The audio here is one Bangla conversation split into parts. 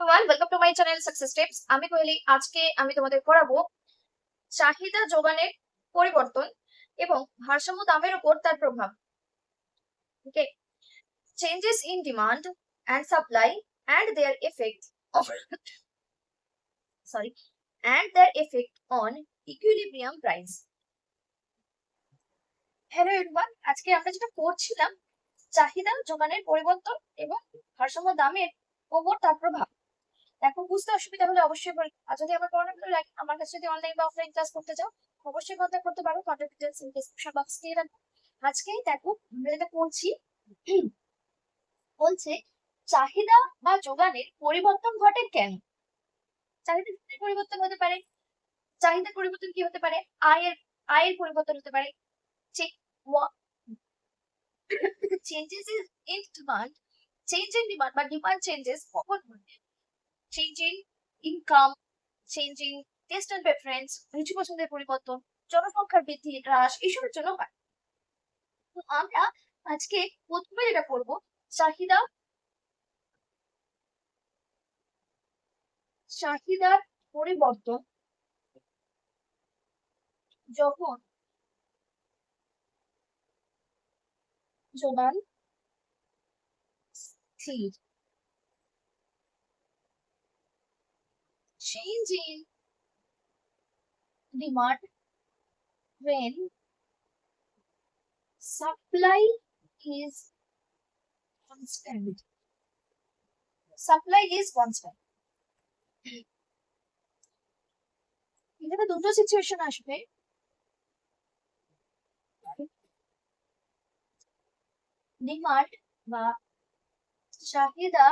Welcome to my channel success tips. আমি কোয়েলি। আজকে আমি তোমাদের পড়াবো চাহিদা যোগানের পরিবর্তন এবং ভারসাম্য দামের উপর তার প্রভাব। Okay, changes in demand and supply and their effect sorry and their effect on equilibrium price. Hello everyone, আজকে আমরা যেটা পড়ছিলাম চাহিদা যোগানের পরিবর্তন এবং ভারসাম্য দামের উপর তার প্রভাব। এখন বুঝতে অসুবিধা হলে অবশ্যই বল। আর যদি আমার পড়ানোগুলো লাগে, আমার কাছে যদি অনলাইন বা অফলাইন ক্লাস করতে চাও, অবশ্যই কন্ট্যাক্ট করতে পারো। কন্ট্যাক্ট ডিটেইলস ডেসক্রিপশন বক্স দিয়ে রাখবো। আজকেই দেখো আমরা যেটা পড়ছি, বলছে চাহিদা বা যোগানের পরিবর্তন ঘটে কেন। চাহিদা পরিবর্তন হতে পারে। চাহিদা পরিবর্তন কি হতে পারে? আয়ের পরিবর্তন হতে পারে। Changes in demand, change in demand বা ডিমান্ড চেঞ্জেস কখন ঘটে? Change in income, changing taste and preference, রুচি পছন্দের পরিবর্তন, জনসংখ্যার বৃদ্ধি হ্রাস, এসবের জন্য হয়। তো আমরা আজকে প্রথমে যেটা করবো, চাহিদা চাহিদার পরিবর্তন যখন যোগান স্থির। Change in demand when supply is constant. Supply is constant. এখানে দুটো সিচুয়েশন আসবে। ডিমান্ড বা চাহিদা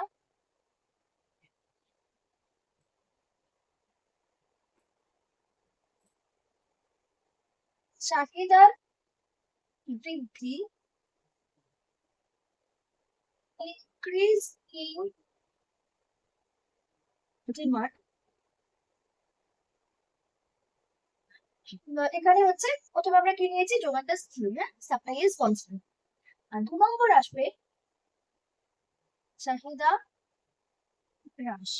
চাহিদার বৃদ্ধি, increase in demand, এখানে হচ্ছে প্রথমে আমরা কি নিয়েছি, যোগানটা স্থির, হ্যাঁ, সাপ্লাই ইজ কনস্ট্যান্ট। আর 2 নম্বর আসবে চাহিদা হ্রাস,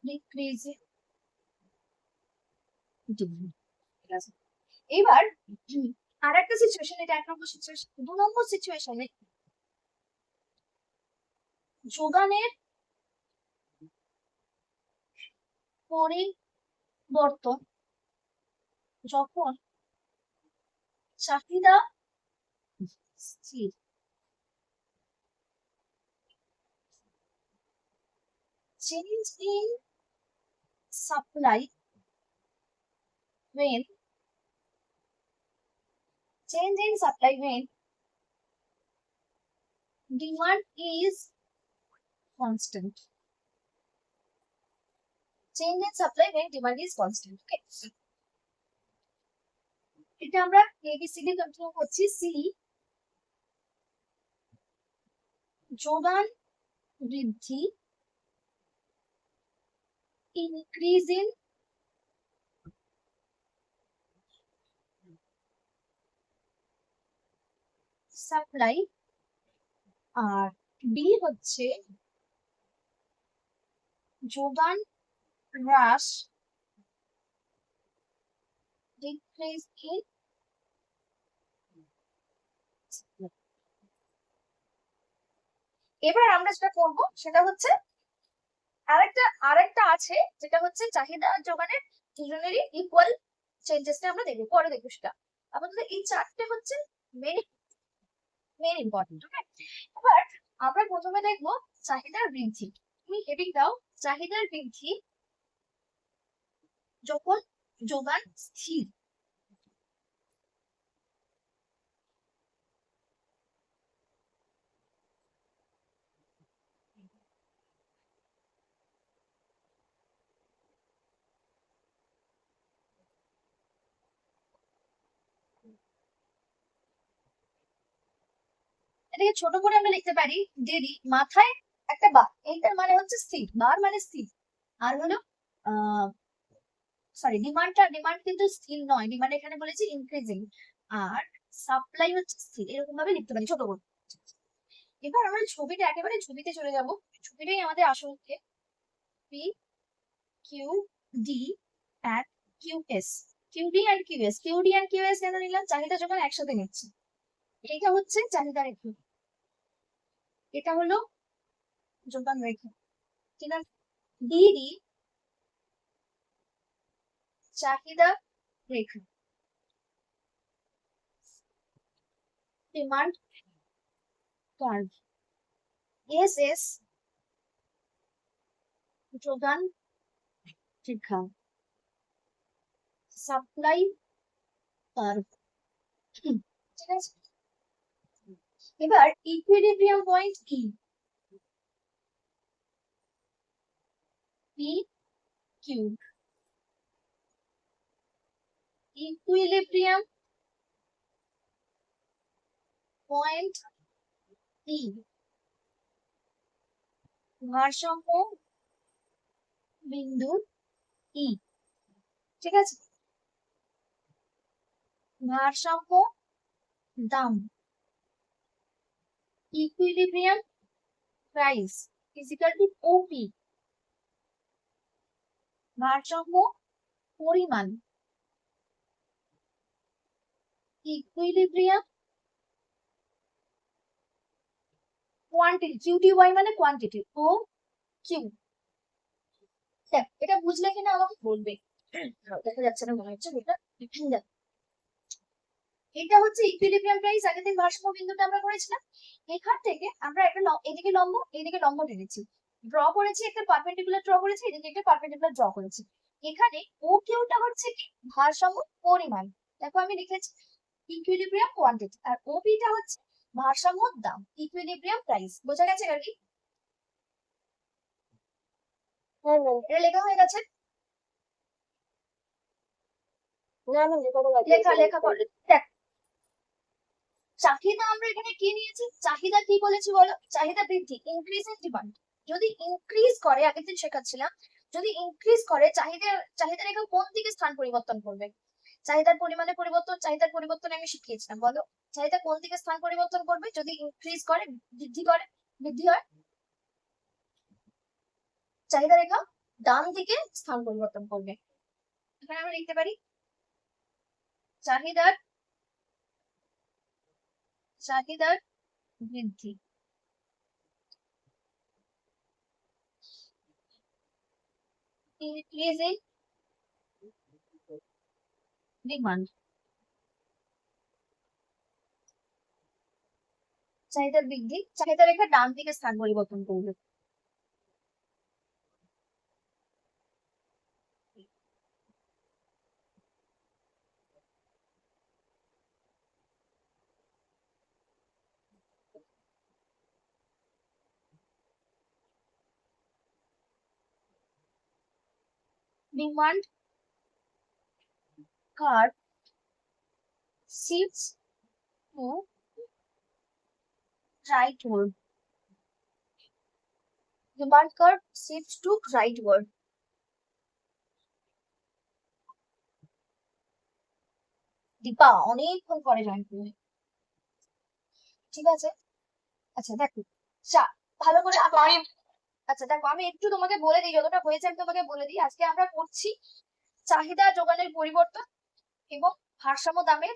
ডিক্রিজ ডিমান্ড। ঠিক আছে, এবার আর একটা সিচুয়েশন, এটা 1 নম্বর সিচুয়েশন। 2 নম্বর সিচুয়েশনে যোগানের পরিবর্তন যখন চাহিদা স্থির। Change in supply when change in supply when demand is constant. Change in supply when demand is constant. Okay, এটা আমরা ABCD কন্টিনিউ করছি। সি, যোগান বৃদ্ধি, ইনক্রিজ ইন সাপ্লাই। আর বি হচ্ছে যোগান হ্রাস, ডিক্রিজ ইন। এবার আমরা যেটা করবো সেটা হচ্ছে আরেকটা আছে, যেটা হচ্ছে চাহিদা আর যোগানের দুজনেরই ইকুয়াল চেঞ্জেসটা আমরা দেখবো, পরে দেখবো সেটা। আপাতত এই চারটে হচ্ছে মেন মেন ইম্পর্টেন্ট। ওকে, এবার আমরা প্রথমে দেখবো চাহিদার বৃদ্ধি। তুমি হেডিং দাও, চাহিদার বৃদ্ধি যখন যোগান স্থির। এটাকে ছোট করে আমরা লিখতে পারি ডেরি, মাথায় একটা বার, এইটার মানে হচ্ছে স্থির, বার মানে স্থির। আর হলো সরি, ডিমান্ড কিন্তু স্থির নয়, ডিমান্ড এখানে বলেছি ইনক্রিজিং। আর সাপ্লাই হচ্ছে স্থির, এরকম ভাবে লিখতে পারি ছোট করে। এবার আমরা ছবিটা একেবারে ছবিতে চলে যাব, ছবিটাই আমাদের আসল কে। P Q D and Q S. QD and QS, QD and QS কেন নিলাম? চাহিদা যখন একসাথে নিচ্ছি। এটা হচ্ছে চাহিদা রেখা, এটা হলো যোগান রেখা, ঠিক আছে। ডিডি চাহিদা রেখা, ডিমান্ড কার্ভ। এস এস যোগান রেখা, সাপ্লাই কার্ভ, ঠিক আছে। এবার ইকুইলিব্রিয়াম পয়েন্ট কি? P Q. Equilibrium point E, ভারসাম্য বিন্দু ই, ঠিক আছে। ভারসাম্য দাম, equilibrium price is equal to OP. ভারসাম্য পরিমাণ, ইকুইলিব্রিয়াম কোয়ান্টিটি, কিউটিওয়াই মানে কোয়ান্টিটি, ও কিউ। এটা বুঝলে কিনা আমাকে বলবে। দেখা যাচ্ছে না মনে হচ্ছে এটা। এটা হচ্ছে ইকুইলিব্রিয়াম প্রাইস, আগের দিন ভারসাম্য বিন্দুটা আমরা করেছিলাম। এখান থেকে আমরা একটা এদিকে লম্ব এদিকে লম্ব টেনেছি, ড্র করেছি, একটা পারপেন্ডিকুলার ড্র করেছি, এদিকে একটা পারপেন্ডিকুলার ড্র করেছি। এখানে ও কিউটা হচ্ছে কি? ভারসাম্য পরিমাণ। দেখো আমি লিখেছি ইকুইলিব্রিয়াম কোয়ান্টিটি, আর ওপিটা হচ্ছে ভারসাম্য দাম, ইকুইলিব্রিয়াম প্রাইস। বোঝা গেছে আর কি? এটা লেখা হয়ে গেছে। লেখা লেখা করে দেখ। চাহিদা আমরা এখানে কি নিয়েছি? চাহিদা কি বলেছি বলো? চাহিদা বৃদ্ধি, ইনক্রিজ ইন ডিমান্ড। যদি ইনক্রিজ করে, আগের দিন শেখাচ্ছিলাম, যদি ইনক্রিজ করে চাহিদা রেখা কোন দিকে স্থান পরিবর্তন করবে? চাহিদার পরিমাণে পরিবর্তন, চাহিদার পরিবর্তন আমি শিখিয়েছিলাম, বলো চাহিদা কোন দিকে স্থান পরিবর্তন করবে যদি ইনক্রিজ করে, বৃদ্ধি করে, বৃদ্ধি হয়? চাহিদা রেখা ডান দিকে স্থান পরিবর্তন করবে। এখানে আমরা লিখতে পারি চাহিদার চাহিদার বৃদ্ধি, increasing demand, চাহিদার বৃদ্ধি, চাহিদা রেখা ডান দিকে স্থান পরিবর্তন করবে। Demand curve shifts to rightward. Demand curve shifts to rightward. Dipa অনেকক্ষণ পরে জয়েন করবে, ঠিক আছে। আচ্ছা দেখো, ভালো করে আচ্ছা দেখো আমি একটু তোমাকে বলে দিই, যতটা হয়েছে আমি তোমাকে বলে দিই। আজকে আমরা করছি চাহিদা যোগানের পরিবর্তন এবং ভারসাম্য দামের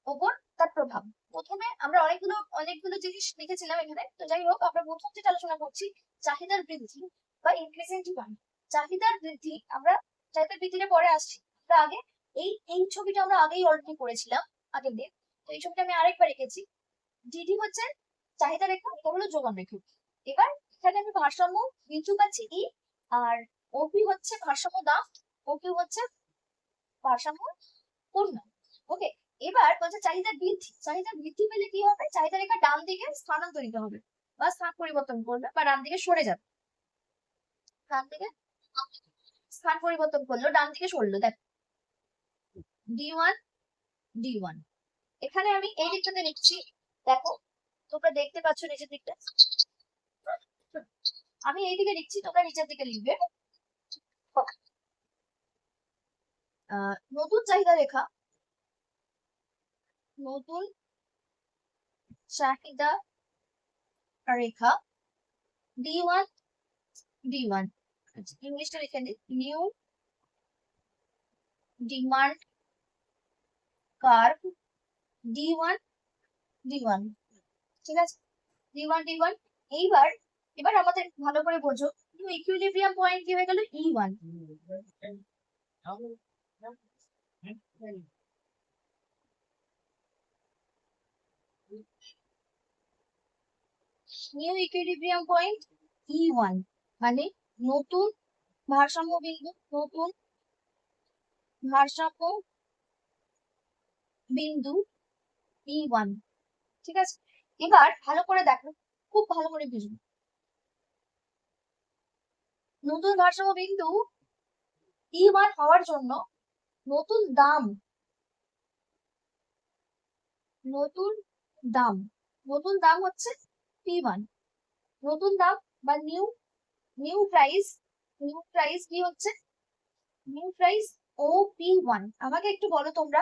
ওপর তার প্রভাব। প্রথমে আমরা অনেকগুলো জিনিস লিখেছিলাম এখানে, তো যাই হোক আমরা প্রথম যেটা আলোচনা করছি চাহিদার বৃদ্ধি বা ইনক্রিজিং ডিমান্ড। চাহিদার বৃদ্ধি, আমরা চাহিদার বৃদ্ধিটা পরে আসছি, তার আগে এই ছবিটা আমরা আগেই অলরেডি করেছিলাম আগের দিন, তো এই ছবিটা আমি আরেকবার রেখেছি। ডিডি হচ্ছে চাহিদা রেখা, এটা হলো যোগান রেখা। এবার এখানে আমি ভারসাম্য বিন্দু পাচ্ছি ই, আর ওপি হচ্ছে ভারসাম্য দাম, ওকিউ হচ্ছে ভারসাম্য পরিমাণ। ওকে, এবার বলছে চাহিদা বৃদ্ধি। চাহিদা বৃদ্ধি পেলে কি হবে? চাহিদা রেখা ডান দিকে স্থানান্তরিত হবে বা স্থান পরিবর্তন করবে বা ডান দিকে সরে যাবে। ডান দিকে স্থান পরিবর্তন করলো, ডান দিকে সরলো। দেখ D1 D1, এখানে আমি এই দিকটাতে লিখছি, দেখো তোমরা দেখতে পাচ্ছ নিচের দিকটা, আমি এই দিকে লিখছি, তোমরা নিচের দিকে লিখবে। নতুন চাহিদা রেখা, নতুন চাহিদা রেখা D1 D1, ইংলিশটা লিখে নিই, new demand curve D1 D1, ঠিক আছে, D1 D1। এইবার এবার আমাদের ভালো করে বোঝো, নিউ ইকুইলিব্রিয়াম পয়েন্ট কি হয়ে গেল E1। New equilibrium point E1 মানে নতুন ভারসাম্য বিন্দু, নতুন ভারসাম্য বিন্দু E1, ঠিক আছে। এবার ভালো করে দেখো, খুব ভালো করে বুঝবে, নতুন ভারসাম্য বিন্দু E1 হওয়ার জন্য নতুন দাম, নতুন দাম, নতুন দাম হচ্ছে P1, নতুন দাম বা new new price, new price কি হচ্ছে, নিউ প্রাইস OP1। আমাকে একটু বলো তোমরা,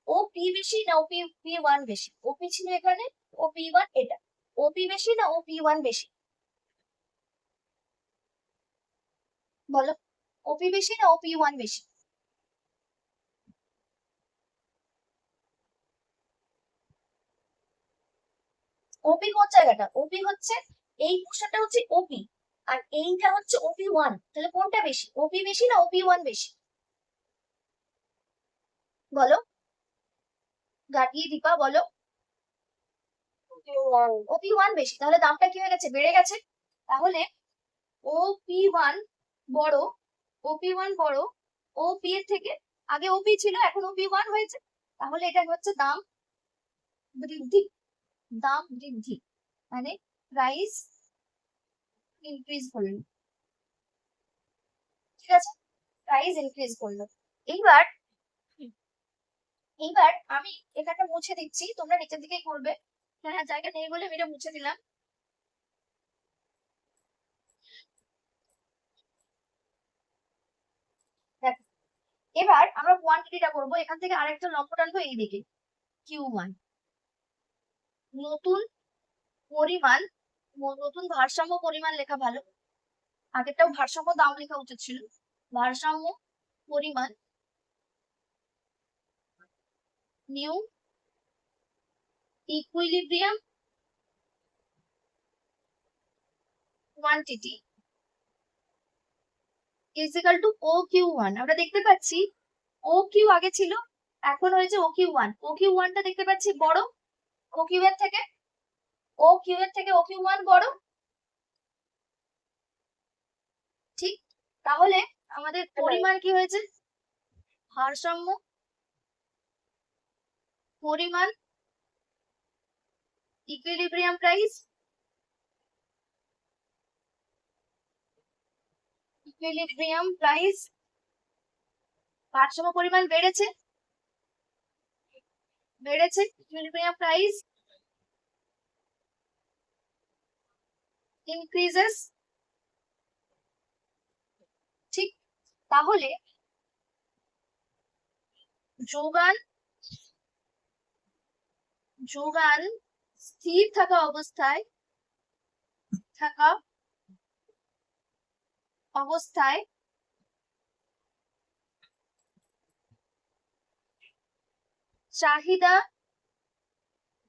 OP বেশি না OP1 বেশি? OP ছিল এখানে, OP1 এটা, OP বেশি না OP1 বেশি? বলো, OP বেশি না OP1 বেশি? OP কোন জায়গাটা? OP হচ্ছে এই পোর্শনটা হচ্ছে OP, আর এইটা হচ্ছে OP1, তাহলে কোনটা বেশি, OP বেশি না OP1 বেশি? বলো, গার্গী, দীপা বলো। OP1 বেশি, তাহলে দামটা কি হয়ে গেছে, বেড়ে গেছে। তাহলে OP1 বড়, OP1 বড় OP এর থেকে, আগে OP ছিল এখন OP1 হয়েছে, তাহলে এটা হচ্ছে দাম বৃদ্ধি, দাম বৃদ্ধি মানে প্রাইস ইনক্রিজ করলো, ঠিক আছে, প্রাইস ইনক্রিজ করলো। এইবার এইবার আমি এখানটা মুছে দিচ্ছি, তোমরা নিচের দিকেই করবে, হ্যাঁ জায়গা নেই বলে আমি এটা মুছে দিলাম। দেখো, এবার আমরা কোয়ান্টিটিটা করবো, এখান থেকে আরেকটা লম্ব টানবো এইদিকে, Q1, নতুন পরিমাণ, নতুন ভারসাম্য পরিমাণ লেখা ভালো, আগেরটাও ভারসাম্য দাম লেখা উচিত ছিল, ভারসাম্য পরিমাণ, new equilibrium quantity is equal to OQ1। আমরা দেখতে পাচ্ছি OQ আগে ছিল, এখন হয়েছে OQ1, OQ1 টা দেখতে পাচ্ছি বড় OQ এর থেকে, OQ এর থেকে OQ1 বড়, ঠিক। তাহলে আমাদের পরিমাণ কি হয়েছে, ভারসাম্য পরিমাণ ইকুইলিব্রিয়াম প্রাইস, ইকুইলিব্রিয়াম প্রাইস, ভারসাম্য পরিমাণ বেড়েছে, বেড়েছে, ইকুইলিব্রিয়াম প্রাইস ইনক্রিজেস, ঠিক। তাহলে যোগান, যোগান স্থির থাকা অবস্থায়, থাকা অবস্থায় চাহিদা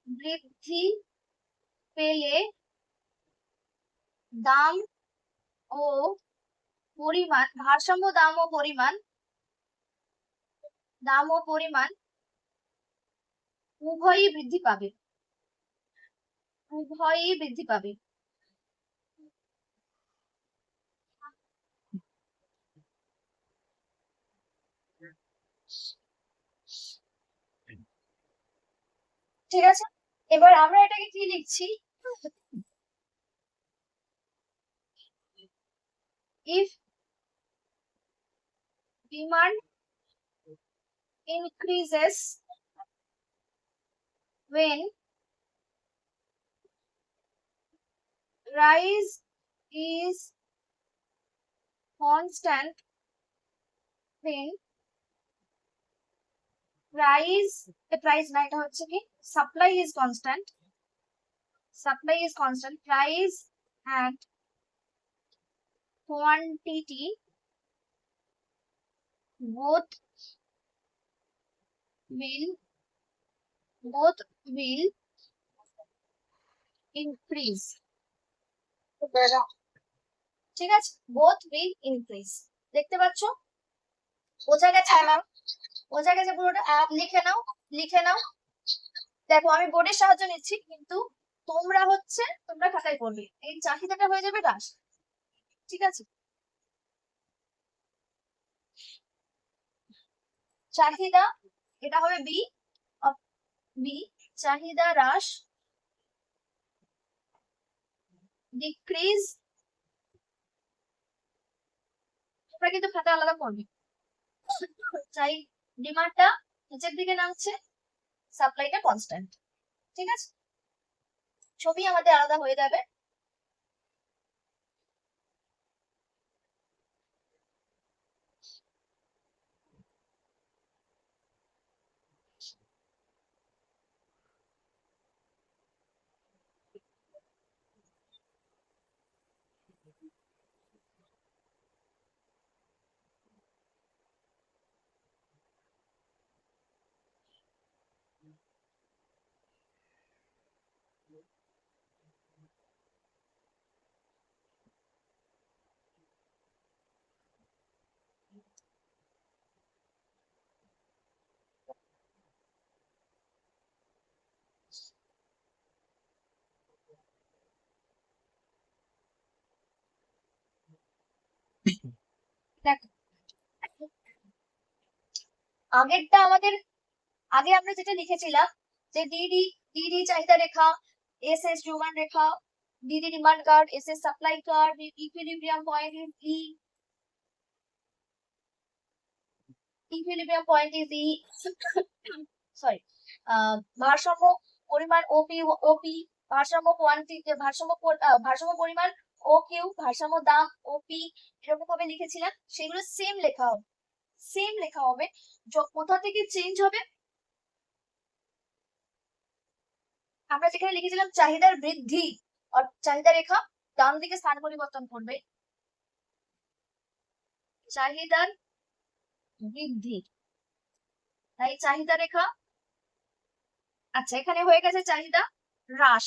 বৃদ্ধি পেলে দাম ও পরিমাণ, ভারসাম্য দাম ও পরিমাণ, দাম ও পরিমাণ উভয়ই বৃদ্ধি পাবে, উভয়ই বৃদ্ধি পাবে, ঠিক আছে। এবার আমরা এটাকে কি লিখছি, if demand increases when rise is constant, when price, price না, এটা হচ্ছে কি, supply is constant, supply is constant, price and quantity both will increase. ঠিক আছে, both will increase. দেখতে পাচ্ছ? বোঝা গেছে? বোঝা গেছে পুরোটা? লিখে নাও, লিখে নাও। দেখো আমি বোর্ডের সাহায্য নিচ্ছি, কিন্তু তোমরা খাতায় পড়বে। এই চাহিদাটা হয়ে যাবে হ্রাস। ঠিক আছে, চাহিদা এটা হবে বি, চাহিদা হ্রাস, ডিক্রিজ। তোমরা কিন্তু খাতা আলাদা করবে। চাই ডিমান্ডটা নিচের দিকে নামছে, সাপ্লাইটা কনস্ট্যান্ট। ঠিক আছে, ছবি আমাদের আলাদা হয়ে যাবে। দেখো আগেরটা আমাদের, আগে আমরা যেটা লিখেছিলাম যে ডিডি চাহিদা রেখা, এসএস যোগান রেখা, DD demand curve, SS supply curve, equilibrium point is E, equilibrium point is E, sorry, ভারসাম্য পরিমাণ ওপি, ভারসাম্য কোয়ান্টিটি, ভারসাম্য পরিমাণ ও কিউ, ভারসাম্য দাম ওপি, এরকম ভাবে লিখেছিলাম। সেগুলো সেম লেখা হবে, সেম লেখা হবে। কোথা থেকে চেঞ্জ হবে? আমরা যেখানে লিখেছিলাম চাহিদার বৃদ্ধি, চাহিদা রেখা ডান দিকে স্থান পরিবর্তন করবে, চাহিদার বৃদ্ধি, তাই চাহিদা রেখা। আচ্ছা, এখানে হয়ে গেছে চাহিদা হ্রাস,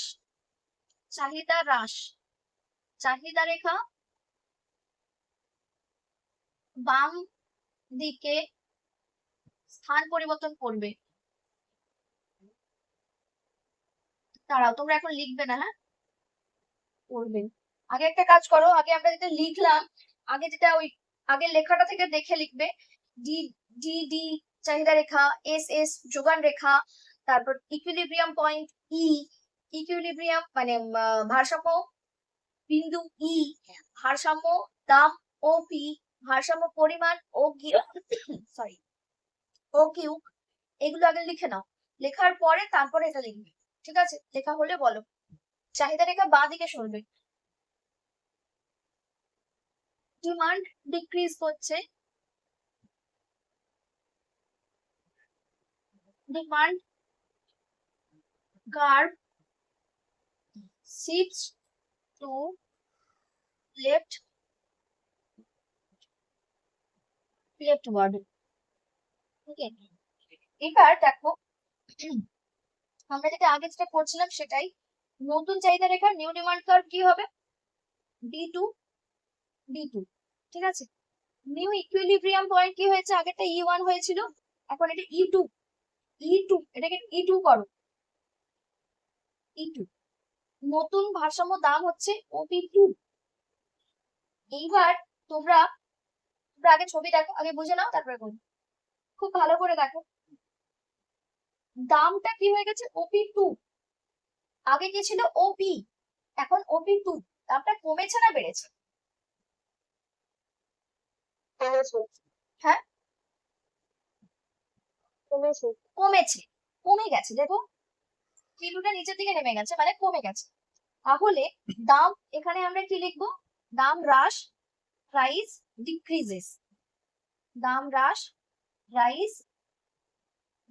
চাহিদা হ্রাস, চাহিদা রেখা বাম দিকে স্থান পরিবর্তন করবে। দাঁড়াও, তোমরা এখন লিখবে না, হ্যাঁ করবে। আগে একটা কাজ করো, আগে আমরা যেটা লিখলাম, আগে যেটা ওই আগের লেখাটা থেকে দেখে লিখবে। ডি ডি ডি চাহিদা রেখা, এস এস যোগান রেখা, তারপর ইকুইলিব্রিয়াম পয়েন্ট ই, ইকুইলিব্রিয়াম মানে ভারসাম্য বিন্দু ই, ভারসাম্য দাম ও পি, ভারসাম্য পরিমাণ O Q, sorry O Q. এগুলো আগে লিখে নাও, লেখার পরে তারপরে এটা লিখবে। ঠিক আছে, লেখা হলে বলো। চাহিদা রেখা বাঁ দিকে সরবে, ডিমান্ড ডিক্রিজ করছে, demand curve shifts to leftward. ওকে, এবার দেখো আমরা যেটা আগে যেটা করছিলাম সেটাই, নতুন চাহিদা রেখার নিউ ডিমান্ড কার্ভ কি হবে? D two. ঠিক আছে, নিউ ইকুইলিব্রিয়াম পয়েন্ট কি হয়েছে? আগেরটা ই1 হয়েছিল, এখন এটা ই2, এটাকে ই2 করো, ই2। নতুন ভারসাম্য দাম হচ্ছে ওপি2। এইবার তোমরা আগে ছবি দেখো, আগে বুঝে নাও তারপরে বলবো। খুব ভালো করে দেখো, দামটা কি হয়ে গেছে? ওপি2। আগে কি ছিল? ওপি, এখন ওপি2। দামটা কমেছে না বেড়েছে? হ্যাঁ, কমেছে, কমে গেছে। দেখো কিলোটা নিচের দিকে নেমে গেছে, মানে কমে গেছে। তাহলে দাম এখানে আমরা কি লিখবো? দাম হ্রাস, প্রাইস ডিক্রিজেস, দাম হ্রাস, প্রাইস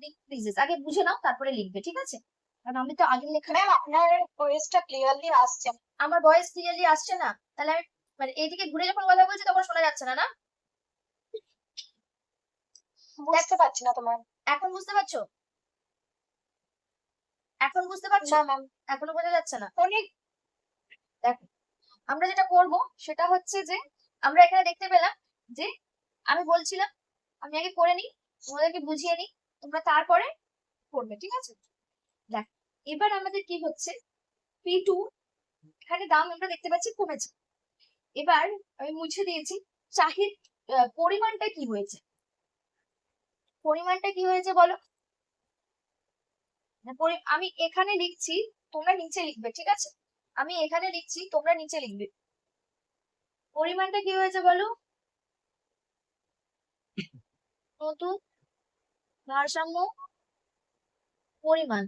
ডিক্রিজেস। আগে বুঝে নাও তারপরে লিখবে। ঠিক আছে, কারণ আমি তো আগের লেখা ম্যাম আপনার ভয়েসটা ক্লিয়ারলি আসছে না। আমার ভয়েস ক্লিয়ারলি আসছে না, তাহলে আমি মানে এইদিকে ঘুরে যখন কথা বলছি তখন শোনা যাচ্ছে না, না? বুঝতে পারছি না তোমার। এখন বুঝতে পারছো? এখন বুঝতে পারছো? না ম্যাম, এখনো বোঝা যাচ্ছে না? অনেক। দেখো, আমরা যেটা করব সেটা হচ্ছে যে আমরা এখানে দেখতে পেলাম যে আমি বলছিলাম আমি আগে করে নিই, তোমাদেরকে বুঝিয়ে নিই, তোমরা তারপরে করবে, ঠিক আছে? দেখ, এবার আমাদের কি হচ্ছে, P2 এখানে দাম আমরা দেখতে পাচ্ছি কমেছে। এবার আমি মুছে দিয়েছি, পরিমাণটা কি হয়েছে, পরিমাণটা কি হয়েছে বলো? আমি এখানে লিখছি, তোমরা নিচে লিখবে, ঠিক আছে? আমি এখানে লিখছি, তোমরা নিচে লিখবে। পরিমাণটা কি হয়েছে বলো? নতুন ভারসাম্য পরিমাণ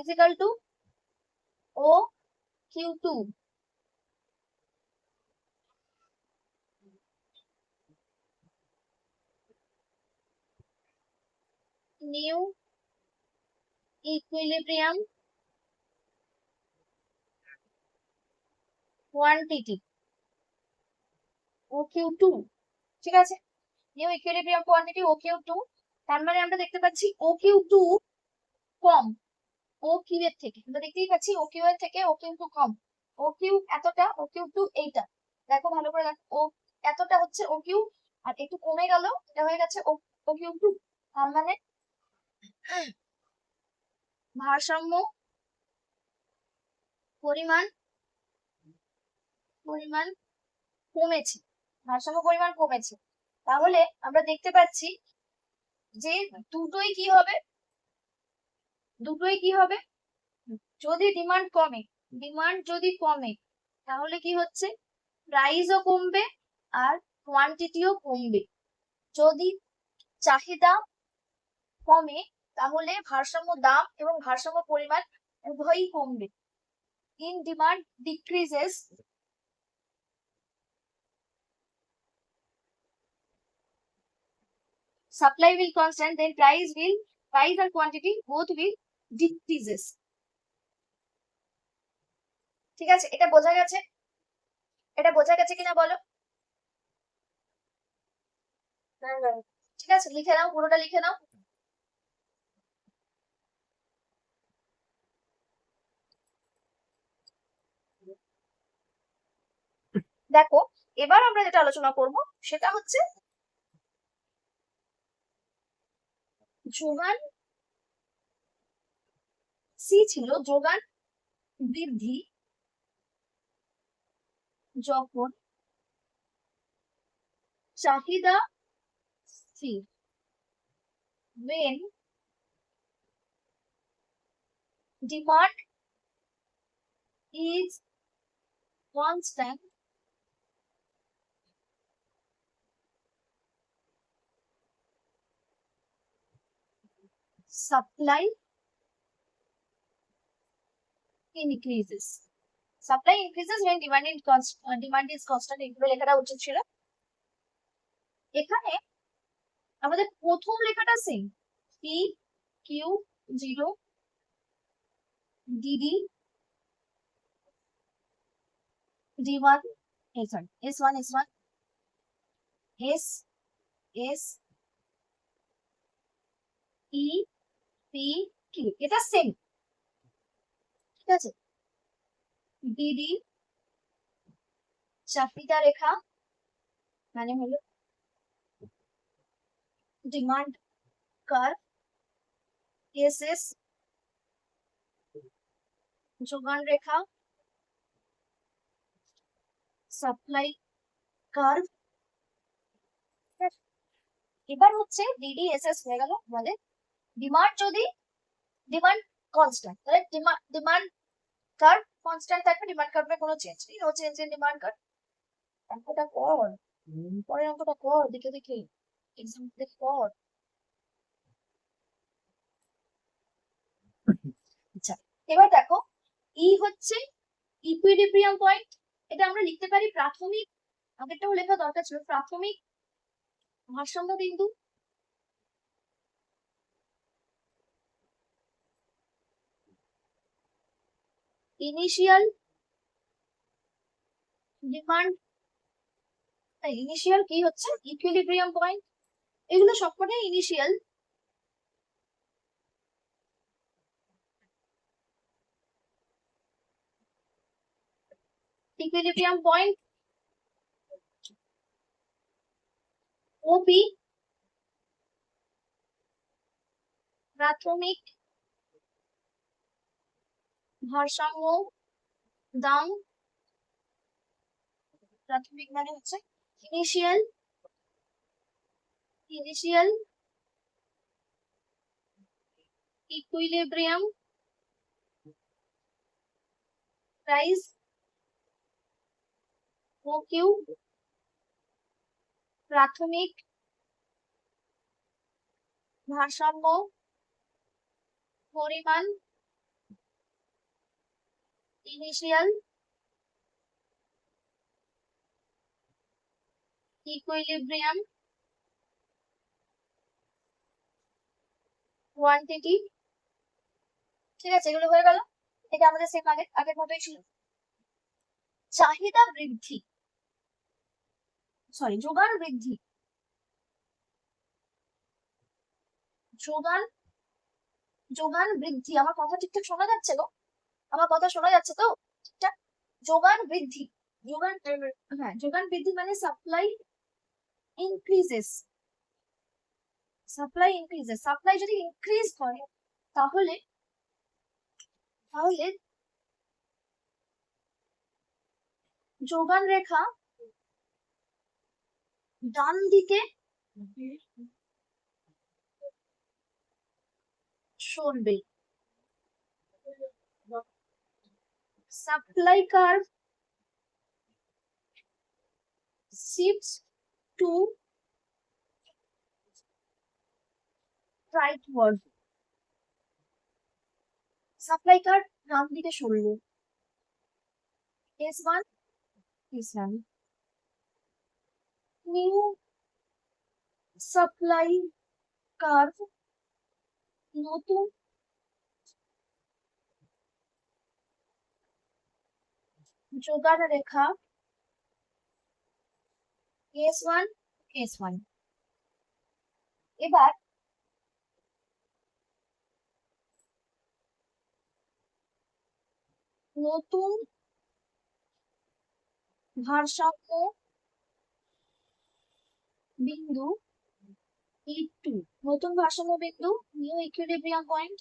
ইজিক্যাল টু ও Q2 new equilibrium quantity OQ2, ঠিক আছে? নিউ ইকুইলিব্রিয়াম কোয়ান্টিটি OQ2, তার মানে আমরা দেখতে পাচ্ছি OQ2 কম OQ এর থেকে, আমরা দেখতেই পাচ্ছি OQ এর থেকে OQ2 কম। OQ এতটা, OQ2 এইটা, দেখো ভালো করে দেখো, ও এতটা হচ্ছে OQ, আর একটু কমে গেল, এটা হয়ে গেছে OQ2। তার মানে ভারসাম্য পরিমাণ পরিমাণ কমেছে, ভারসাম্য পরিমাণ কমেছে। তাহলে আমরা দেখতে পাচ্ছি যে দুটোই কি হবে, দুটোই কি হবে, যদি ডিমান্ড কমে, ডিমান্ড যদি কমে তাহলে কি হচ্ছে, প্রাইসও কমবে আর কোয়ান্টিটিও কমবে। যদি চাহিদা কমে তাহলে ভারসাম্য দাম এবং ভারসাম্য পরিমাণ উভয়ই কমবে। In demand decreases, supply will constant, then price and quantity both will decreases, ঠিক আছে? এটা বোঝা গেছে? এটা বোঝা গেছে কিনা বলো? ঠিক আছে, লিখে নাও, পুরোটা লিখে নাও। দেখো, এবার আমরা যেটা আলোচনা করব সেটা হচ্ছে যোগান, সি ছিল যোগান বৃদ্ধি যখন চাহিদা স্থির, when demand is constant, supply increases, supply increases when demand is constant, এগুলো লেখাটা উচিত ছিল। এখানে আমাদের প্রথম লেখাটা same, P/Q0 DD D1 S1 S1 S S E P Q, এটা সেম, ঠিক আছে? DD চাহিদা রেখা, মানে হলো ডিমান্ড কার্ভ, SS যোগান রেখা, সাপ্লাই কার্ভ। এবার হচ্ছে DDSS হয়ে গেল আমাদের ডিমান্ড, যদি ডিমান্ড কনস্ট্যান্ট তাহলে ডিমান্ড কার্ভ কনস্ট্যান্ট থাকবে, ডিমান্ড কার্ভে কোনো চেঞ্জ নেই, no change in demand curve. অঙ্কটা কর, পরের অঙ্কটা কর, দেখে দেখে এক্সাম দেখে কর। আচ্ছা, এবার দেখো, ই হচ্ছে ইকুইলিব্রিয়াম পয়েন্ট, এটা আমরা লিখতে পারি প্রাথমিক, আগেরটাও লেখা দরকার ছিল, প্রাথমিক ভারসাম্য বিন্দু। ইনিশিয়াল ডিমান্ড, ইনিশিয়াল কি হচ্ছে ইকুইলিব্রিয়াম পয়েন্ট, এগুলো সবকটাই ইনিশিয়াল। ইকুইলিব্রিয়াম পয়েন্ট ওপি প্রাথমিক ভারসাম্য দাম, প্রাথমিক মানে হচ্ছে initial, initial equilibrium price O Q প্রাথমিক ভারসাম্য পরিমাণ ইনিশিয়াল ইকুইলিব্রিয়াম কোয়ান্টিটি। ঠিক আছে, এগুলো হয়ে গেল। এটা আমাদের সেম আগের মতোই ছিল। চাহিদা বৃদ্ধি, সরি যোগান বৃদ্ধি, যোগান যোগান বৃদ্ধি। আমার কথা ঠিকঠাক শোনা যাচ্ছে গো? আমার কথা শোনা যাচ্ছে তো ঠিকঠাক? যোগান বৃদ্ধি, যোগান, হ্যাঁ যোগান বৃদ্ধি মানে supply increases, supply increases. Supply যদি ইনক্রিজ করে তাহলে তাহলে যোগান রেখা ডান দিকে সরবে, supply curve shifts to rightward, supply curve ডান দিকে সরলো। S1 S1 new supply curve, নতুন যোগান রেখা S1 S1। এবার নতুন ভারসাম্য বিন্দু E2, নতুন ভারসাম্য বিন্দু নিউ ইকুইলিব্রিয়াম পয়েন্ট,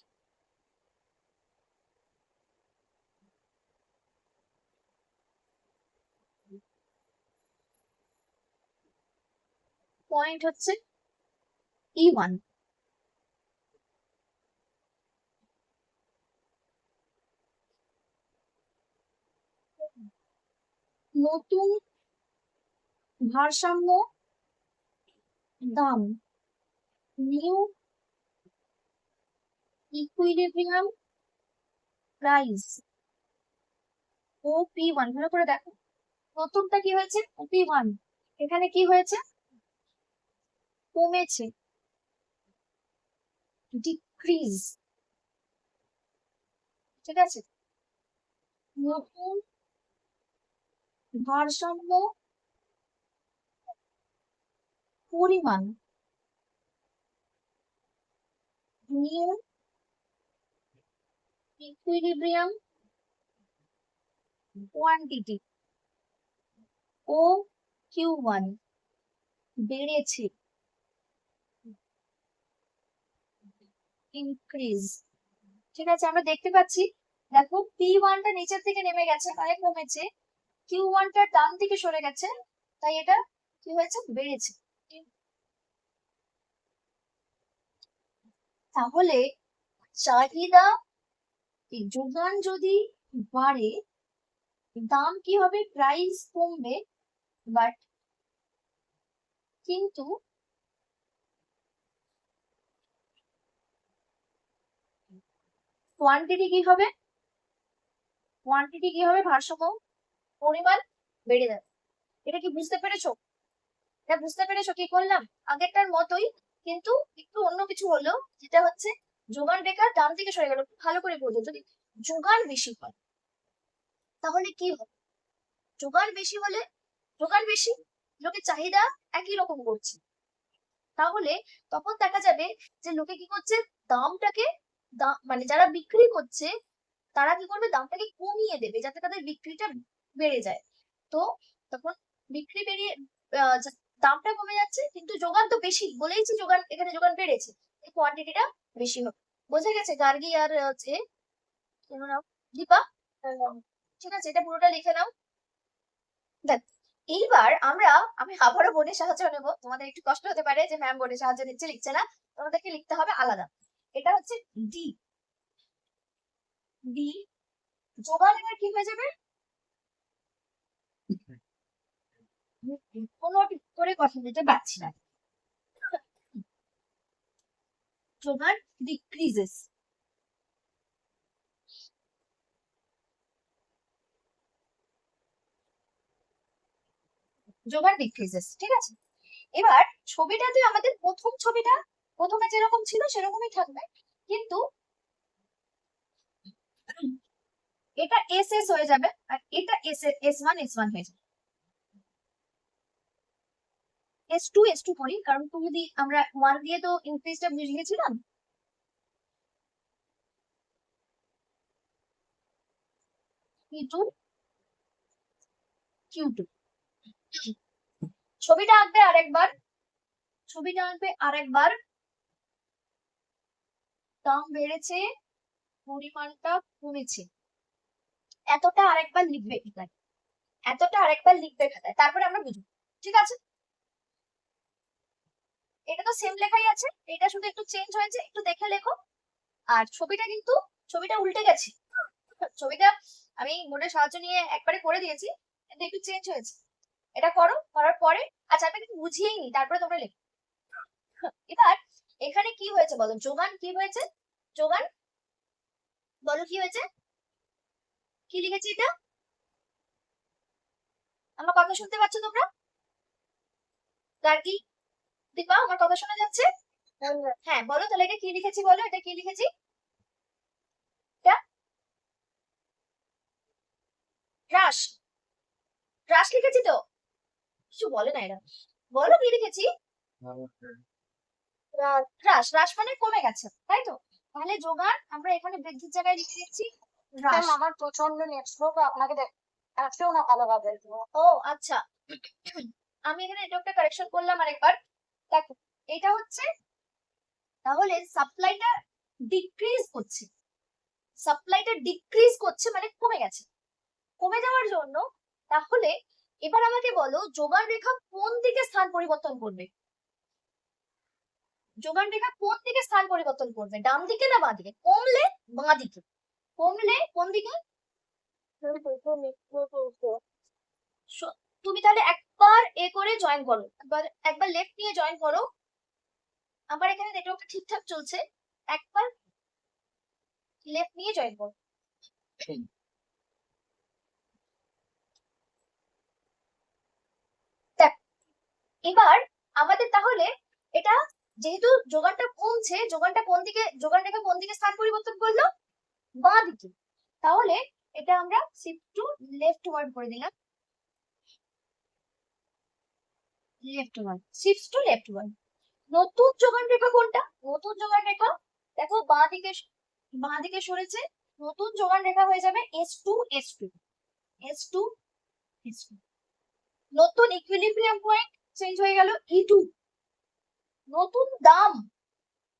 পয়েন্ট হচ্ছে E1। নতুন ভারসাম্য দাম নিউ ইকুইলিব্রিয়াম প্রাইস ও P1। ভালো করে দেখো নতুনটা কি হয়েছে P1, এখানে কি হয়েছে কমেছে, ডিক্রিজ। ঠিক আছে, নতুন ভারসাম্য পরিমাণ নিউ ইকুইলিব্রিয়াম কোয়ান্টিটি ও Q1 বেড়েছে, ইনক্রিজ। ঠিক আছে, আমরা দেখতে পাচ্ছি দেখো P1 টা নিচের থেকে নেমে গেছে মানে কমেছে, Q1 টা ডান দিকে সরে গেছে তাই এটা কি হয়েছে বেড়েছে। তাহলে চাহিদা, যোগান যদি বাড়ে দাম কি হবে প্রাইস কমবে, বাট কিন্তু কোয়ান্টিটি কি হবে, কোয়ান্টিটি কি হবে ভারসাম্য পরিমাণ বেড়ে যাবে। এটা কি বুঝতে পেরেছো? এটা বুঝতে পেরেছো কি করলাম? আগেরটার মতোই কিন্তু একটু অন্য কিছু হলো, যেটা হচ্ছে যোগান রেখা ডান দিকে সরে গেল। ভালো করে বোঝো, যদি যোগান বেশি হয় তাহলে কি হবে? যোগান বেশি হলে যোগান বেশি, লোকের চাহিদা একই রকম করছে, তাহলে তখন দেখা যাবে যে লোকে কি করছে, দামটাকে মানে যারা বিক্রি করছে তারা কি করবে, দামটাকে কমিয়ে দেবে যাতে তাদের বিক্রিটা বেড়ে যায়। তো তখন বিক্রি বেরিয়ে দামটা কমে যাচ্ছে, কিন্তু যোগান তো বেশি বলেইছি, যোগান এখানে যোগান বেড়েছে, এই কোয়ান্টিটিটা বেশি হবে। বোঝা গেছে? গার্গী আর হচ্ছে দীপা, ঠিক আছে, এটা পুরোটা লিখে নাও। দেখ, এইবার আমি আবারও বোর্ডের সাহায্য নেব, তোমাদের একটু কষ্ট হতে পারে যে ম্যাম বোর্ডের সাহায্য নিচ্ছে লিখছে না, তোমাদেরকে লিখতে হবে আলাদা। এটা হচ্ছে ডি, ডি যোগান এবার কি হয়ে যাবে, কোনো করে কথা বলতে পারছি না, যোগান ডিক্রিজেস, যোগান ডিক্রিজেস, ঠিক আছে। এবার ছবিটাতে আমাদের প্রথম ছবিটা প্রথমে যেরকম ছিল সেরকমই থাকবে, কিন্তু এটা এস এস হয়ে যাবে আর এটা এস ওয়ান হয়ে যাবে, এস টু করি, কারণ টু দিয়ে আমরা ওয়ান দিয়ে তো ইনক্রিজটা বুঝিয়েছিলাম, টু কিউ টু। ছবিটা আঁকবে আরেকবার, ছবিটা আঁকবে আরেকবার, দাম বেড়েছে, পরিমাণটা কমেছে, এতটা আরেকবার লিখবে খাতায়, এতটা আরেকবার লিখবে খাতায়, তারপরে আমরা বুঝবো, ঠিক আছে। এটা তো সেম লেখাই আছে, এটা শুধু একটু চেঞ্জ হয়েছে, একটু দেখে লেখো। আর ছবিটা উল্টে গেছে, ছবিটা আমি বোর্ডের সাহায্য নিয়ে একবারে করে দিয়েছি, কিন্তু একটু চেঞ্জ হয়েছে, এটা করো, করার পরে আচ্ছা আমি কিন্তু বুঝিয়েই নি, তারপরে তোমরা লেখো। এবার এখানে কি হয়েছে বলো, যোগান কি হয়েছে, যোগান বলো কি হয়েছে, কি লিখেছি এটা, আমার কথা শুনতে পাচ্ছ তোমরা? গার্গী, দীপা, আমার কথা শোনা যাচ্ছে? হ্যাঁ বলো তাহলে, এটা কি লিখেছি বলো, এটা কি লিখেছি, এটা হ্রাস, হ্রাস লিখেছি তো, কিছু বলে না এরা, বলো কি লিখেছি, হ্রাস, হ্রাস মানে কমে গেছে, তাই তো। তাহলে যোগান আমরা এখানে বৃদ্ধির জায়গায় লিখে দিচ্ছি হ্রাস। আমার প্রচন্ড নেটওয়ার্ক, আপনাকে দেখতেও না ভালোভাবে। ও আচ্ছা, আমি এখানে এটা একটা কারেকশন করলাম আরেকবার, দেখো এটা হচ্ছে, তাহলে সাপ্লাইটা ডিক্রিজ করছে, সাপ্লাইটা ডিক্রিজ করছে মানে কমে গেছে, কমে যাওয়ার জন্য তাহলে এবার আমাকে বলো যোগান রেখা কোন দিকে স্থান পরিবর্তন করবে, যোগান রেখা কোন দিকে স্থান পরিবর্তন করবে, ডান দিকে না বাঁ দিকে, কমলে বাঁ দিকে, কমলে কোন দিকে, তুমি তাহলে একবার এ করে জয়েন করো, একবার লেফট নিয়ে জয়েন করো, আমার এখানে নেটওয়ার্কটা ঠিকঠাক চলছে, একবার লেফট নিয়ে জয়েন করো। দেখ, এবার আমাদের তাহলে এটা যেহেতু যোগানটা কমছে, যোগানটা কোন দিকে, যোগান রেখা কোন দিকে স্থান পরিবর্তন করলো, বাঁ দিকে, তাহলে এটা আমরা শিফট টু লেফট ওয়ার্ড করে দিলাম, leftward, shift to leftward. নতুন যোগান রেখা কোনটা, নতুন যোগান রেখা দেখো বাঁ দিকে সরেছে, নতুন যোগান রেখা হয়ে যাবে এস টু, নতুন ইকুইলিব্রিয়াম পয়েন্ট চেঞ্জ হয়ে গেল E2, নতুন দাম,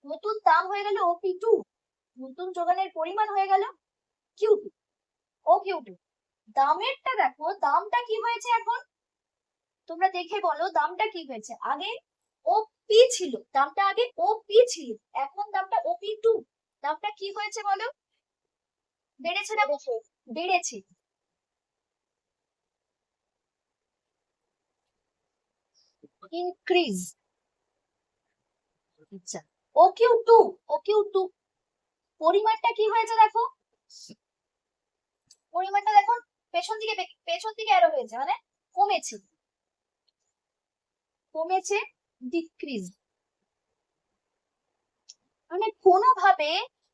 নতুন দাম হয়ে গেল OP2, নতুন যোগানের পরিমাণ হয়ে গেল Q2, OQ2। দামেরটা দেখো, দামটা কি হয়েছে এখন, তোমরা দেখে বলো দামটা কি হয়েছে, আগে OP ছিল, দামটা আগে OP ছিল, এখন দামটা OP2, দামটা কি হয়েছে বলো, বেড়েছে না, বেড়েছে, ইনক্রিজ। আচ্ছা, OQ2 পরিমাণটা কি হয়েছে দেখো, পরিমাণটা দেখো পেছন দিকে আরো হয়েছে, মানে কমেছে, কমেছে, ডিক্রিজ। মানে কোনোভাবে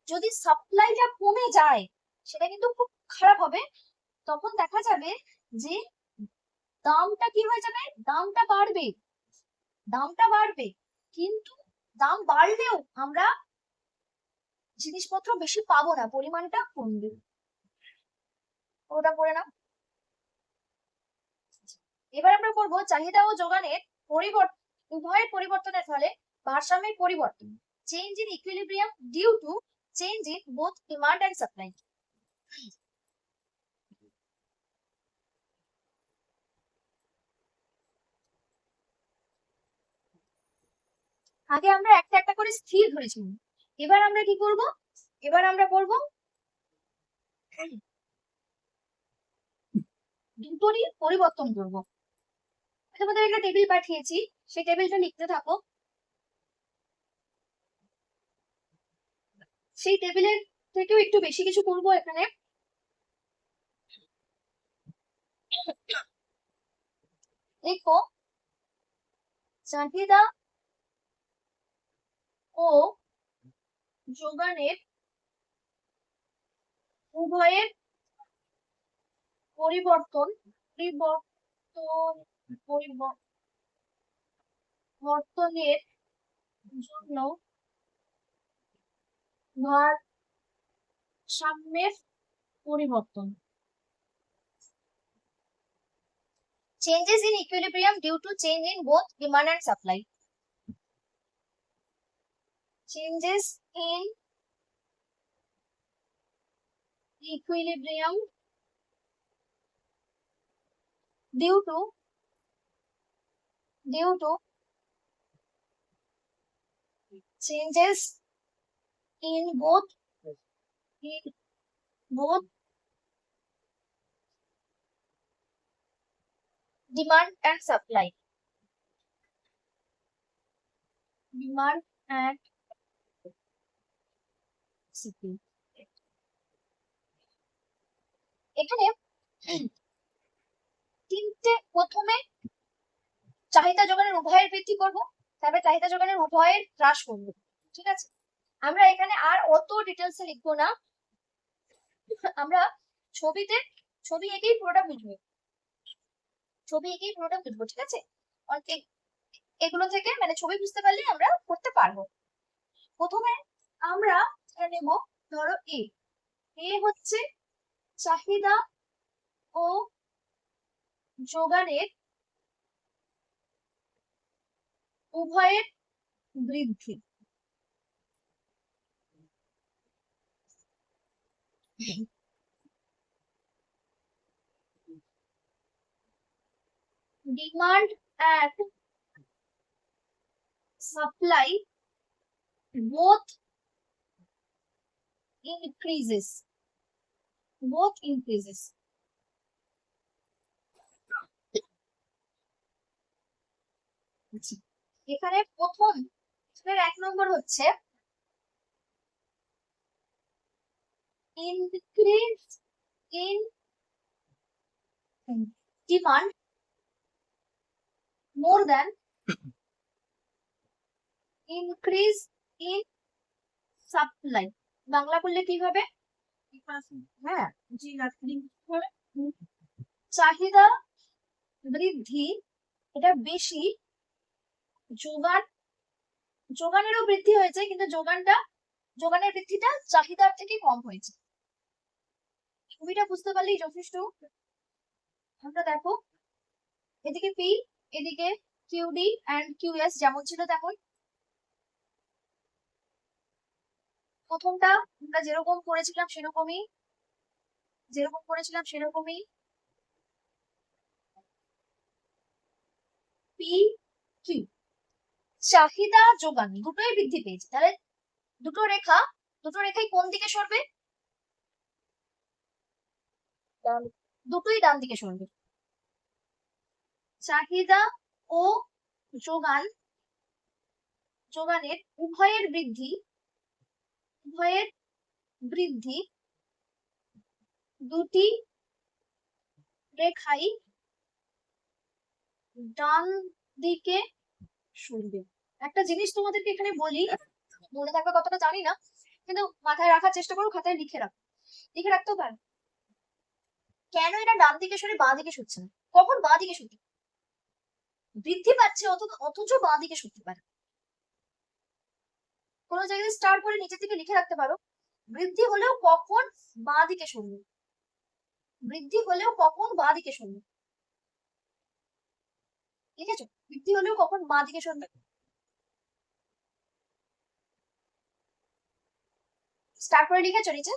যদি সাপ্লাইটা কমে যায় সেটা কিন্তু খুব খারাপ হবে, তখন দেখা যাবে যে দামটা কি হয়ে যাবে, দামটা বাড়বে, দামটা বাড়বে, কিন্তু দাম বাড়লেও আমরা জিনিসপত্র বেশি পাবো না, পরিমাণটা কমবে। ওটা পড়ে নাও। এবার আমরা করবো চাহিদা ও যোগানের পরিবর্তন, উভয়ের পরিবর্তনের ফলে ভারসাম্যের পরিবর্তন, change in equilibrium due to change in both demand and supply. আগে আমরা একটা একটা করে স্থির ধরেছিলাম, এবার আমরা কি করব, এবার আমরা করব দুটোরই পরিবর্তন করব। তোমাদের একটা টেবিল পাঠিয়েছি, সেই টেবিলটা লিখতে থাকো। সেই টেবিলের থেকেও একটু বেশি কিছু করব এখানে। লিখো চাহিদা ও যোগানের উভয়ের পরিবর্তন পরিবর্তন পরিবর্তনের জন্য ভারসাম্যের পরিবর্তন, changes in equilibrium due to change in both demand and supply, changes in equilibrium due to changes in both demand and supply, demand and supply। এখানে তিনটে, প্রথমে চাহিদা যোগানের উভয়ের বৃদ্ধি করব, তারপরে চাহিদা যোগানের উভয়ের হ্রাস করব। ঠিক আছে, আমরা এখানে আর অত ডিটেলসে লিখবো না, আমরা ছবিতে, ছবি এঁকেই পুরোটা বুঝবো, ছবি এঁকেই পুরোটা বুঝবো। ঠিক আছে, অনেক এগুলো থেকে মানে ছবি বুঝতে পারলে আমরা করতে পারবো। প্রথমে আমরা নেব, ধরো এ, এ হচ্ছে চাহিদা ও যোগানের উভয়ের বৃদ্ধি, demand and supply both increases, both increases। এখানে প্রথম এক নম্বর হচ্ছে increase in demand more than increase in supply. Bangla করলে কি হবে, হ্যাঁ চাহিদা বৃদ্ধি এটা বেশি, যোগানেরও বৃদ্ধি হয়েছে, কিন্তু যোগানের বৃদ্ধিটা চাহিদার থেকে কম হয়েছে। ছবিটা বুঝতে পারলেই যথেষ্ট। আমরা দেখো এদিকে পি, এদিকে কিউডি এন্ড কিউএস যেমন ছিল তেমন। প্রথমটা আমরা যেরকম করেছিলাম সেরকমই পি কিউ, চাহিদা যোগান দুটোই বৃদ্ধি পেয়েছে, তাহলে দুটো রেখাই কোন দিকে সরবে, দুটোই ডান দিকে সরবে। চাহিদা ও যোগানের উভয়ের বৃদ্ধি দুটি রেখাই ডান দিকে সরবে। একটা জিনিস তোমাদেরকে এখানে বলি, মনে থাকবে কতটা জানি না, কিন্তু মাথায় রাখার চেষ্টা করো, খাতায় লিখে রাখতেও পারো। কেন এটা ডান দিকে সরে বাঁ দিকে সরছে না? কখন বাঁ দিকে সরছে? বৃদ্ধি পাচ্ছে অথচ বাঁ দিকে সরতে পারে। কোনো জায়গায় স্টার করে নিচের দিকে লিখে রাখতে পারো, বৃদ্ধি হলেও কখন বাঁ দিকে সরবে, বৃদ্ধি হলেও কখন বাঁ দিকে সরবে, লিখেছো? বৃদ্ধি হলেও কখন বাঁ দিকে সরবে, স্টার করে লিখেছো নিচে?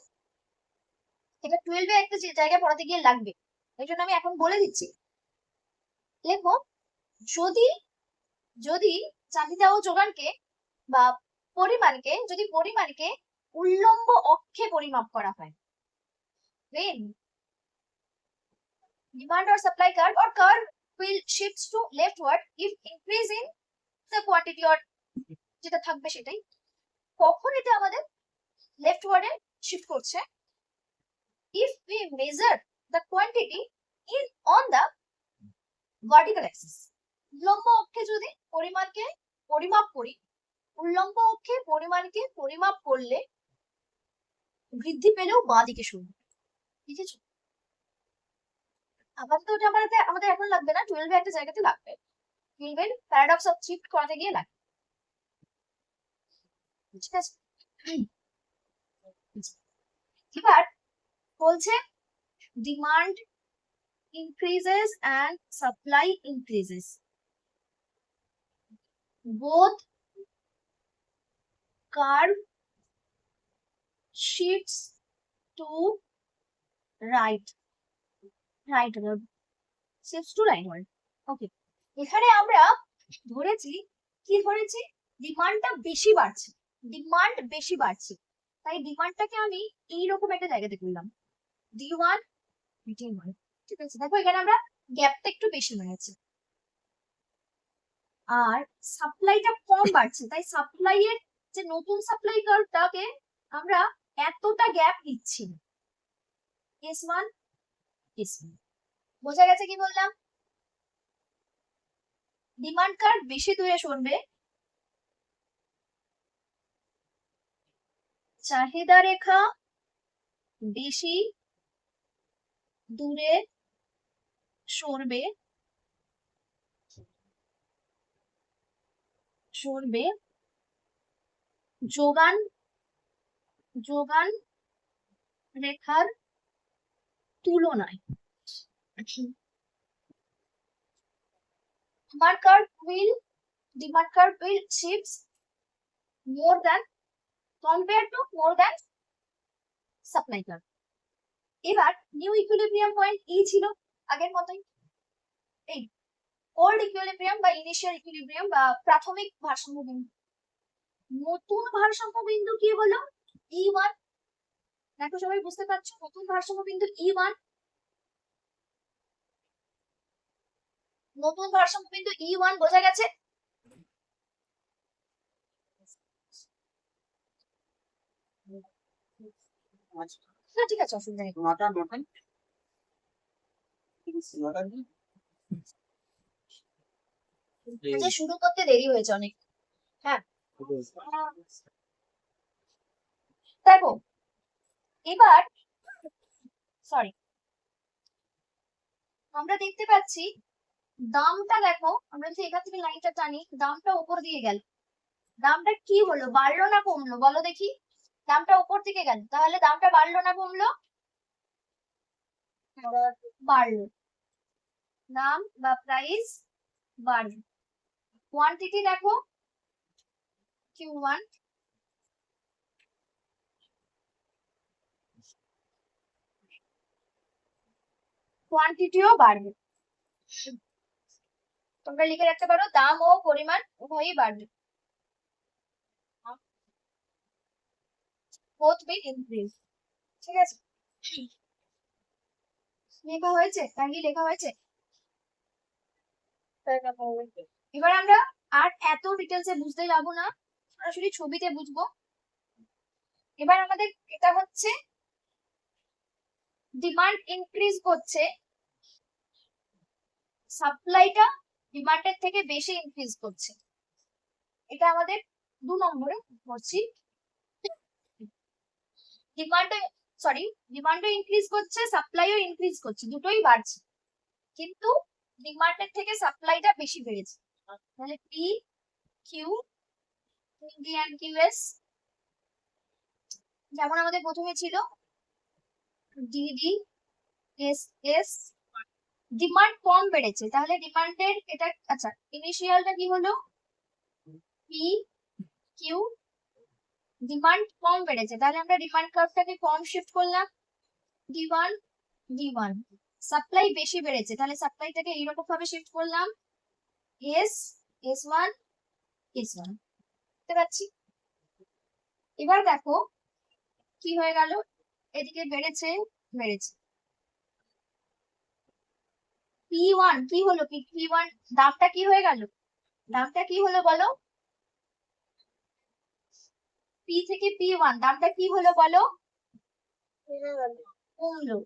এটা 12 এ একটা জায়গায় পড়াতে গিয়ে লাগবে, এই জন্য আমি এখন বলে দিচ্ছি। লেখো, যদি যদি চাহিদা ও যোগানকে বা যদি পরিমাণকে উল্লম্ব অক্ষে পরিমাপ করা হয়, when demand or supply curve will shifts to leftward if increase in the quantity or যেটা থাকবে সেটাই, কখন এটা আমাদের লেফটওয়ার্ডে শিফট করছে? if we measure the quantity in on the vertical axis, লম্ব অক্ষে যদি পরিমাণকে পরিমাপ করি, উল্লম্ব অক্ষে পরিমাণকে পরিমাপ করলে বৃদ্ধি পেলেও বাঁ দিকে সরবে, বুঝেছো? আপাতত ওটা আমাদের এখন লাগবে না, 12 এ একটা জায়গাতে লাগবে, 12 এর প্যারাডক্স অফ শিফট করাতে গিয়ে লাগবে, ঠিক আছে? এবার বলছে demand increases and supply increases, both curve shifts to right word, shifts to right. ওকে, এখানে আমরা ধরেছি ডিমান্ডটা বেশি বাড়ছে, ডিমান্ড বেশি বাড়ছে, তাই ডিমান্ডটাকে আমি এইরকম একটা জায়গাতে করলাম, D1 D1, ঠিক আছে? দেখো এখানে আমরা গ্যাপটা একটু বেশি হয়েছে, আর সাপ্লাইটা কম বাড়ছে, তাই সাপ্লাই এর যে নতুন সাপ্লাই কার্ভটাকে আমরা এতটা গ্যাপ দিচ্ছি না, S1 S1, বোঝা গেছে কি বললাম? ডিমান্ড কার্ভ বেশি দূরে সরবে, চাহিদা রেখা বেশি দূরে সরবে যোগান রেখার তুলনায়। demand curve will shifts more than compared to more than supply curve. এবার নিউ ইকুইলিব্রিয়াম পয়েন্ট ই ছিল আগের মতোই, এই ওল্ড ইকুইলিব্রিয়াম বা ইনিশিয়াল ইকুইলিব্রিয়াম বা প্রাথমিক ভারসাম্য বিন্দু। নতুন ভারসাম্য বিন্দু কি হলো? E1, দেখো সবাই বুঝতে পারছো, নতুন ভারসাম্য বিন্দু E1, নতুন ভারসাম্য বিন্দু E1 বোঝা গেছে? না ঠিক আছে, অসুবিধা নেই। আচ্ছা, শুরু করতে দেরি হয়েছে অনেক। হ্যাঁ দেখো এবার, সরি, আমরা দেখতে পাচ্ছি দামটা, দেখো আমরা যদি এখান থেকে লাইনটা টানি, দামটা উপর দিয়ে গেল, দামটা কি হলো, বাড়লো না কমলো বলো দেখি? দামটা উপর দিকে গেল, তাহলে দামটা বাড়লো না কমলো? বাড়লো, দাম বা প্রাইস বাড়লো। কোয়ান্টিটি দেখো Q1, কোয়ান্টিটিও বাড়বে, তোমরা লিখে রাখতে পারো দাম ও পরিমাণ উভয়ই বাড়বে, both will increase, ঠিক আছে? লেখা হয়েছে, তাই লেখা হয়েছে। এবার আমরা আর এত ডিটেলসে বুঝতে যাবো না, সরাসরি ছবিতে বুঝবো। এবার আমাদের এটা হচ্ছে ডিমান্ড ইনক্রিজ করছে, সাপ্লাইটা ডিমান্ডের থেকে বেশি ইনক্রিজ করছে, এটা আমাদের 2 নম্বরে পড়ছি। ডিমান্ড সরি, ডিমান্ডও ইনক্রিজ করছে, সাপ্লাইও ইনক্রিজ করছে, দুটোই বাড়ছে, কিন্তু ডিমান্ডের থেকে সাপ্লাইটা বেশি বেড়েছে। তাহলে P Q D and QS যেমন আমাদের প্রথমে ছিল ডিডি এস এস, ডিমান্ড কম বেড়েছে, তাহলে ডিমান্ডের এটা আচ্ছা ইনিশিয়ালটা কি হলো পি কিউ, ডিমান্ড কম বেড়েছে, তাহলে আমরা ডিমান্ড কার্ভটাকে কম শিফট করলাম, ডি ওয়ান। সাপ্লাই বেশি বেড়েছে, তাহলে সাপ্লাইটাকে এইরকম ভাবে শিফট করলাম, S S one S one. বুঝতে পারছি? এবার দেখো কি হয়ে গেল, এদিকে বেড়েছে বেড়েছে, পি ওয়ান কি হলো, পি ওয়ান দামটা কি হয়ে গেল, দামটা কি হলো বলো, পি থেকে পি ওয়ান দামটা কি হলো বলো, কমলো,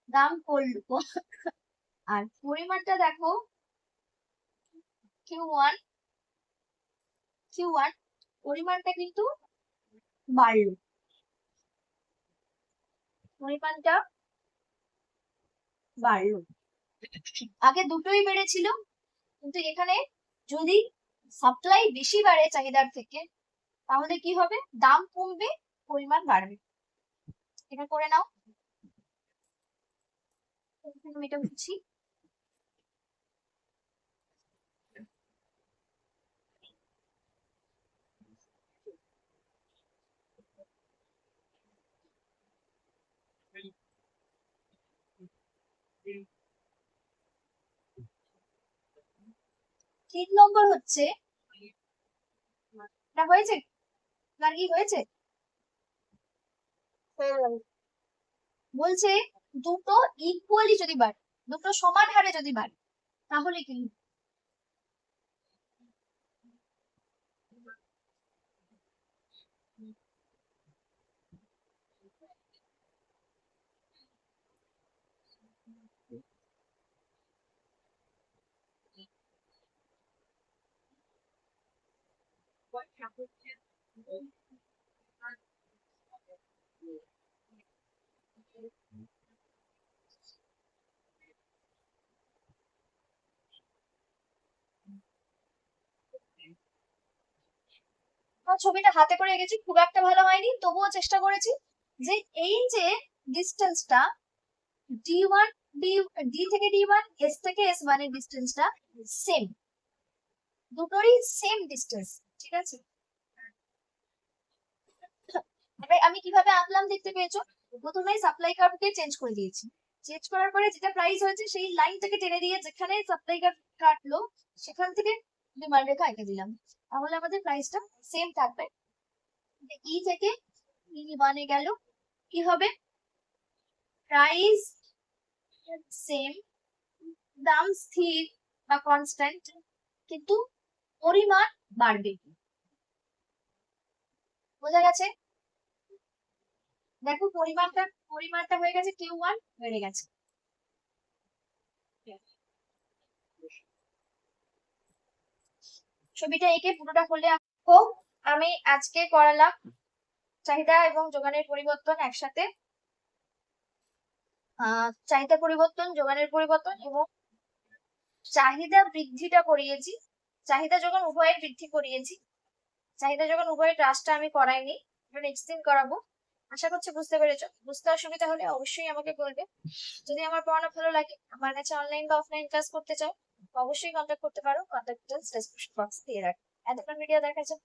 দাম কমলো। আর পরিমাণটা দেখো কিউ ওয়ান পরিমাণটা কিন্তু বাড়লো, পরিমাণটা বাড়লো, আগে দুটোই বেড়েছিল, কিন্তু এখানে যদি সাপ্লাই বেশি বাড়ে চাহিদার থেকে, তাহলে কি হবে, দাম কমবে, পরিমাণ বাড়বে। এটা করে নাও, আমি এটা বুঝছি। 3 নম্বর হচ্ছে, এটা হয়েছে, আপনার কি হয়েছে, বলছে দুটো ইকুয়ালি যদি বাড়ে, দুটো সমান হারে যদি বাড়ে, তাহলে কি হবে? আমার ছবিটা হাতে করে এঁকেছি, খুব একটা ভালো হয়নি, তবুও চেষ্টা করেছি যে এই যে ডিস্টেন্সটা ডি ওয়ান, ডি ডি থেকে ডি ওয়ান, এস থেকে এস ওয়ান এর ডিস্টেন্সটা সেম, দুটোরই সেম ডিস্টেন্স, ঠিক আছে। এবার আমি কিভাবে আঁকলাম দেখতে পেয়েছো, প্রথমে সাপ্লাই কার্ভকে চেঞ্জ করে দিয়েছি, চেঞ্জ করার পরে যেটা প্রাইস হয়েছে সেই লাইনটাকে টেনে দিয়ে যেখানে সাপ্লাই কার্ভ কাটলো সেখান থেকে ডিমান্ড রেখা এঁকে দিলাম, তাহলে আমাদের প্রাইসটা সেম থাকবে। ই থেকে ই ওয়ানে গেল, কি হবে, প্রাইস সেম, দাম স্থির বা কনস্ট্যান্ট, কিন্তু পরিমাণ বাড়বে। বোঝা গেছে? দেখো পরিমাণটা হয়ে গেছে কিউ ওয়ান, বেড়ে গেছে। ছবিটা এঁকে পুরোটা করলে আমি আজকে করালাম চাহিদা এবং যোগানের পরিবর্তন একসাথে, চাহিদা পরিবর্তন, যোগানের পরিবর্তন এবং চাহিদা বৃদ্ধিটা করিয়েছি, চাহিদা যোগান উভয়ের বৃদ্ধি করিয়েছি, চাহিদা যোগান উভয়ের হ্রাসটা আমি করাইনি, এটা নেক্সট দিন করাবো। আশা করছি বুঝতে পেরেছো, বুঝতে অসুবিধা হলে অবশ্যই আমাকে বলবে। যদি আমার পড়ানো ভালো লাগে, আমার কাছে অনলাইন বা অফলাইন ক্লাস করতে চাও, অবশ্যই কন্ট্যাক্ট করতে পারো, কন্ট্যাক্ট ডিটেইলস ডেসক্রিপশন বক্স দিয়ে রাখি। এতক্ষণ ভিডিও দেখার জন্য